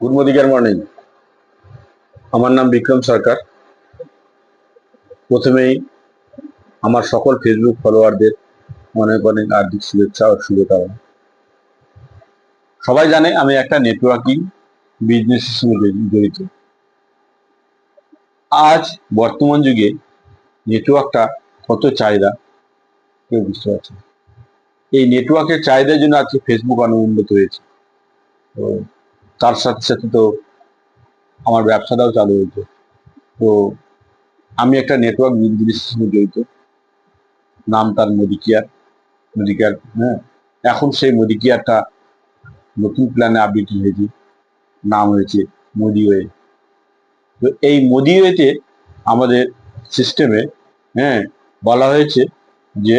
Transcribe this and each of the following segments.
Good morning. আমার নাম বিক্রম সরকার। প্রথমেই আমার সকল ফেসবুক ফলোয়ারদের অনেক অনেক হার্দিক শুভেচ্ছা ও শুভকামনা। সবাই জানে আমি একটা নেটওয়ার্কিং বিজনেসের সঙ্গে জড়িত। আজ বর্তমান যুগে নেটওয়ার্কটা কত চাহিদা কেউ বুঝতে পারছে না। এই নেটওয়ার্কের চাহিদার জন্য আজকে ফেসবুক অনেক উন্নত হয়েছে। তো তার সাথে সাথে তো আমার ব্যবসাটাও চালু হয়েছে। তো আমি একটা নেটওয়ার্ক বিজনেসের সঙ্গে জড়িত। নাম তার মোদিকেয়ার। হ্যাঁ, এখন সেই মোদিকেয়ারটা নতুন প্ল্যানে আপডেট হয়েছে, নাম হয়েছে মোদিওয়ে। তো এই মোদিওয়েতে আমাদের সিস্টেমে হ্যাঁ বলা হয়েছে যে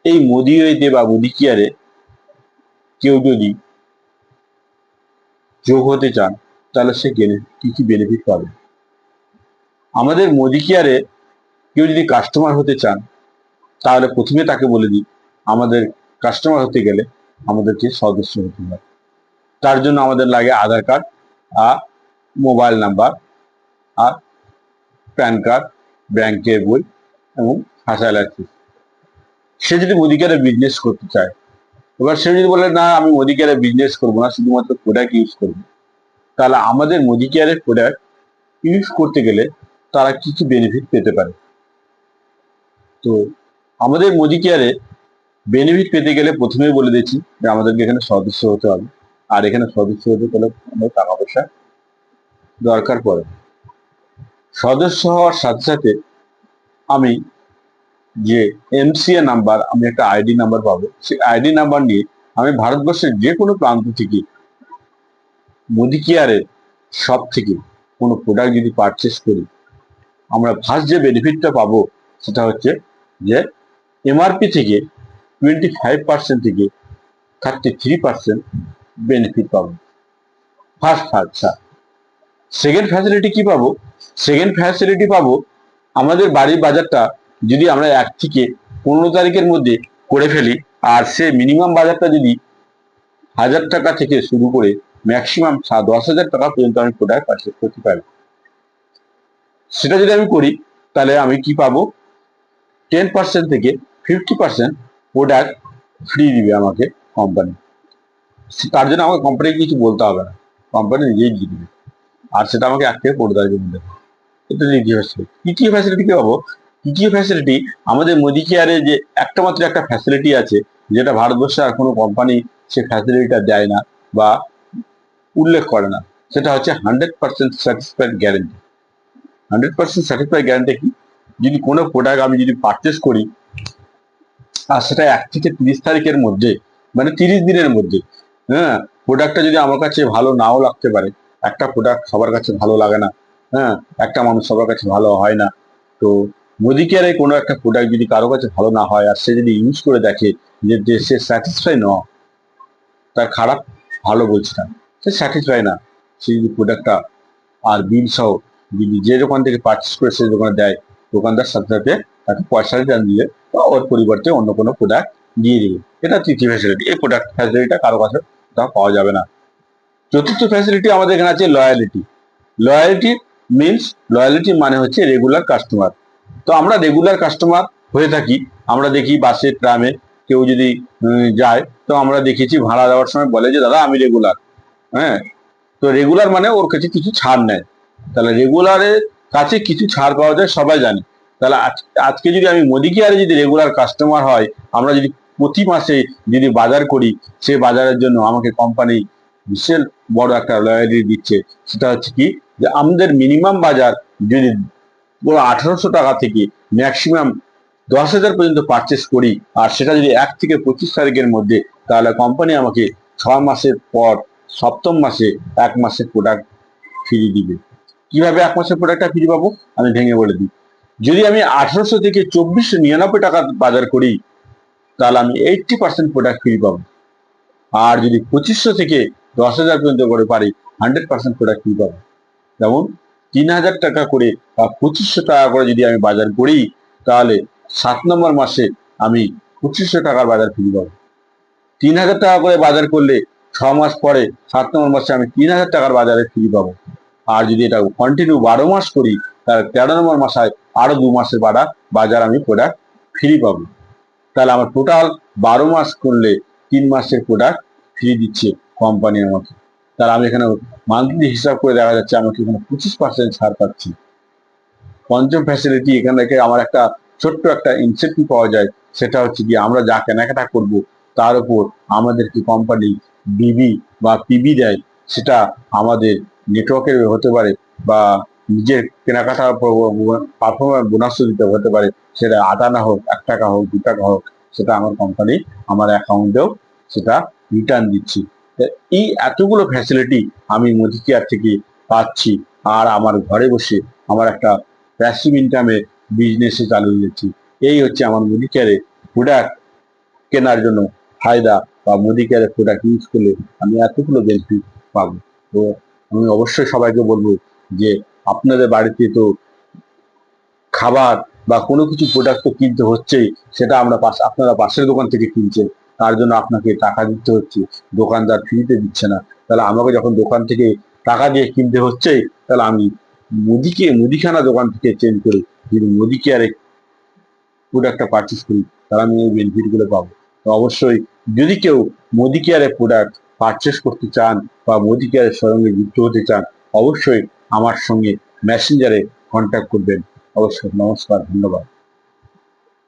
এই মোদিওয়েতে বা মোদিকেয়ারে কেউ যদি যোগ হতে চান তাহলে সে কি কি বেনিফিট পাবে। আমাদের মোদিকেয়ারে কেউ যদি কাস্টমার হতে চান তাহলে প্রথমে তাকে বলে দিই, আমাদের কাস্টমার হতে গেলে আমাদেরকে সদস্য হতে হবে। তার জন্য আমাদের লাগে আধার কার্ড আর মোবাইল নাম্বার আর প্যান কার্ড, ব্যাংকের বই এবং ভাষা লাগছে। সে যদি মুদিখানা বিজনেস করতে চায়, এবার সে যদি বলে না আমি মুদিখানা বিজনেস করবো না, শুধুমাত্র প্রোডাক্ট ইউজ করবো, তাহলে আমাদের মুদিখানার প্রোডাক্ট ইউজ করতে গেলে তারা কি কি বেনিফিট পেতে পারে। তো আমাদের মুদিখানারে বেনিফিট পেতে গেলে প্রথমেই বলে দিচ্ছি যে আমাদেরকে এখানে সদস্য হতে হবে। আর এখানে সদস্য হতে গেলে আমাদের টাকা পয়সা দরকার পড়ে। সদস্য হওয়ার সাথে সাথে আমি যে এমসিএ নাম্বার, আমি একটা আইডি নাম্বার পাবো। সেই আইডি নাম্বার নিয়ে আমি ভারতবর্ষের যে কোনো প্রান্ত থেকে মুদিকেয়ারের সব থেকে কোনো প্রোডাক্ট যদি পারচেস করি, আমরা ফার্স্ট যে বেনিফিটটা পাবো সেটা হচ্ছে যে এমআরপি থেকে 25% থেকে 33% বেনিফিট পাবো। ফার্স্ট। সেকেন্ড ফ্যাসিলিটি কি পাবো? সেকেন্ড ফ্যাসিলিটি পাবো, আমাদের বাড়ির বাজারটা যদি আমরা 1 থেকে 15 তারিখের মধ্যে করে ফেলি, আর সে মিনিমাম বাজারটা যদি 1000 টাকা থেকে শুরু করে ম্যাক্সিমাম 10,000 টাকা পর্যন্ত আমি প্রোডাক্ট পারচেস করতে পারি। সেটা যদি আমি করি তাহলে আমি কি পাবো? 10% থেকে 50% প্রোডাক্ট ফ্রি দিবে আমাকে কোম্পানি। তার জন্য আমাকে কোম্পানিকে কিছু বলতে হবে না, কোম্পানি নিজেই দিয়ে দিবে। আর সেটা আমাকে 1 থেকে 15 তারিখের মধ্যে। এটা দ্বিতীয় ফ্যাসিলিটি। তৃতীয় ফ্যাসিলিটি কি পাবো? তৃতীয় ফ্যাসিলিটি, আমাদের মোদিকেয়ারে যে একটা মাত্র একটা ফ্যাসিলিটি আছে, যেটা ভারতবর্ষে আর কোনো কোম্পানি সে ফ্যাসিলিটিটা দেয় না বা উল্লেখ করে না, সেটা হচ্ছে 100% স্যাটিসফাইড গ্যারেন্টি। 100% স্যাটিসফাইড গ্যারেন্টি কি? যদি কোনো প্রোডাক্ট আমি যদি পারচেস করি আর সেটা 1 থেকে 30 তারিখের মধ্যে, মানে 30 দিনের মধ্যে, হ্যাঁ, প্রোডাক্টটা যদি আমার কাছে ভালো নাও লাগতে পারে। একটা প্রোডাক্ট সবার কাছে ভালো লাগে না, হ্যাঁ, একটা মানুষ সবার কাছে ভালো হয় না। তো মোদিকেয়ারে কোনো একটা প্রোডাক্ট যদি কারো কাছে ভালো না হয় আর সে যদি ইউজ করে দেখে যে সে স্যাটিসফাই ন, তার খারাপ ভালো বলছে না, সে স্যাটিসফাই না, সে যদি প্রোডাক্টটা আর বিল সহ যদি যে দোকান থেকে পারচেস করে সেই দোকানে দেয়, দোকানদার সাথে সাথে তাকে পয়সা রিটার্ন দিয়ে বা ওর পরিবর্তে অন্য কোনো প্রোডাক্ট দিয়ে দিবে। এটা তৃতীয় ফ্যাসিলিটি। এই প্রোডাক্ট ফ্যাসিলিটিটা কারো কাছে তা পাওয়া যাবে না। চতুর্থ ফ্যাসিলিটি আমাদের এখানে আছে লয়ালিটি। লয়ালিটি মিনস, লয়ালিটি মানে হচ্ছে রেগুলার কাস্টমার। তো আমরা রেগুলার কাস্টমার হয়ে থাকি। আমরা দেখি বাসে ট্রামে কেউ যদি যায়, তো আমরা দেখেছি ভাড়া দেওয়ার সময় বলে যে দাদা আমি রেগুলার। হ্যাঁ, তো রেগুলার মানে ওর কাছে কিছু ছাড় নেয়। তাহলে রেগুলারের কাছে কিছু ছাড় পাওয়া যায় সবাই জানে। তাহলে আজকে যদি আমি মোদিকেয়ারে যদি রেগুলার কাস্টমার হয়, আমরা যদি প্রতি মাসে যদি বাজার করি, সে বাজারের জন্য আমাকে কোম্পানি বিশাল বড় একটা লয়ালিটি দিচ্ছে। সেটা হচ্ছে কি, যে আমাদের মিনিমাম বাজার যদি পুরো 1800 টাকা থেকে ম্যাক্সিমাম 10,000 পর্যন্ত পারচেস করি, আর সেটা যদি 1 থেকে 25 তারিখের মধ্যে, তাহলে কোম্পানি আমাকে 6 মাসের পর সপ্তম মাসে 1 মাসের প্রোডাক্ট ফ্রি দিবে। কিভাবে 1 মাসের প্রোডাক্টটা ফ্রি পাবো আমি ভেঙে বলে দিই। যদি আমি 1800 থেকে 2499 টাকা বাজার করি, তাহলে আমি 80% প্রোডাক্ট ফ্রি পাবো। আর যদি 2500 থেকে 10,000 পর্যন্ত করে পারি, 100% প্রোডাক্ট ফ্রি পাবো। যেমন 3,000 টাকা করে বা 2500 টাকা করে যদি আমি বাজার করি, তাহলে 7 নম্বর মাসে আমি 2500 টাকার বাজার ফ্রি পাবো। 3,000 টাকা করে বাজার করলে 6 মাস পরে 7 নম্বর মাসে আমি 3,000 টাকার বাজারে ফ্রি পাবো। আর যদি এটা কন্টিনিউ 12 মাস করি, তাহলে 13 নম্বর মাসায় আরো 2 মাসের বাজার আমি প্রোডাক্ট ফ্রি পাবো। তাহলে আমার টোটাল 12 মাস করলে 3 মাসের প্রোডাক্ট ফ্রি দিচ্ছে কোম্পানি আমাকে। তাহলে আমি এখানে মান্থলি হিসাব করে দেখা যাচ্ছে আমাকে এখানে 25% ছাড় পাচ্ছি। পঞ্চম ফ্যাসিলিটি এখান থেকে আমার একটা ছোট্ট একটা ইনসেন্টিভ পাওয়া যায়, সেটা হচ্ছে কি আমরা যা কেনাকাটা করব তার উপর আমাদেরকে কোম্পানি বিবি বা পিবি দেয়। সেটা আমাদের নেটওয়ার্কের হতে পারে বা নিজের কেনাকাটা পারফরমেন্স বোনাসও দিতে হতে পারে। সেটা 8 আনা হোক, 1 টাকা হোক, 2 টাকা হোক, সেটা আমার কোম্পানি আমার অ্যাকাউন্টেও সেটা রিটার্ন দিচ্ছি। এই এতগুলো ফ্যাসিলিটি আমি মোদি কেয়ার থেকে পাচ্ছি, আর আমার ঘরে বসে আমার একটা প্যাসিভ ইনকামে বিজনেসে চালু হয়ে যাচ্ছে। এই হচ্ছে আমার মোদি কেয়ারে প্রোডাক্ট কেনার জন্য ফায়দা, বা মোদি কেয়ারের প্রোডাক্ট ইউজ করলে আমি এতগুলো বেনিফিট পাবো। তো আমি অবশ্যই সবাইকে বলবো যে আপনাদের বাড়িতে তো খাবার বা কোনো কিছু প্রোডাক্ট তো কিনতে হচ্ছেই, সেটা আপনারা পাশের দোকান থেকে কিনছেন, তার জন্য আপনাকে টাকা দিতে হচ্ছে, দোকানদার ফ্রিতে দিচ্ছে না। তাহলে আমাকে যখন দোকান থেকে টাকা দিয়ে কিনতে হচ্ছেই, তাহলে আমি মুদিখানা দোকান থেকে চেঞ্জ করে যদি মোদি কেয়ারে প্রোডাক্টটা পারচেস করি, তাহলে আমি এই বেনিফিট গুলো পাবো। তো অবশ্যই যদি কেউ মোদি কেয়ারের প্রোডাক্ট পারচেস করতে চান বা মোদি কেয়ারের সঙ্গে যুক্ত হতে চান, অবশ্যই আমার সঙ্গে মেসেঞ্জারে কন্ট্যাক্ট করবেন। অবশ্যই। নমস্কার, ধন্যবাদ।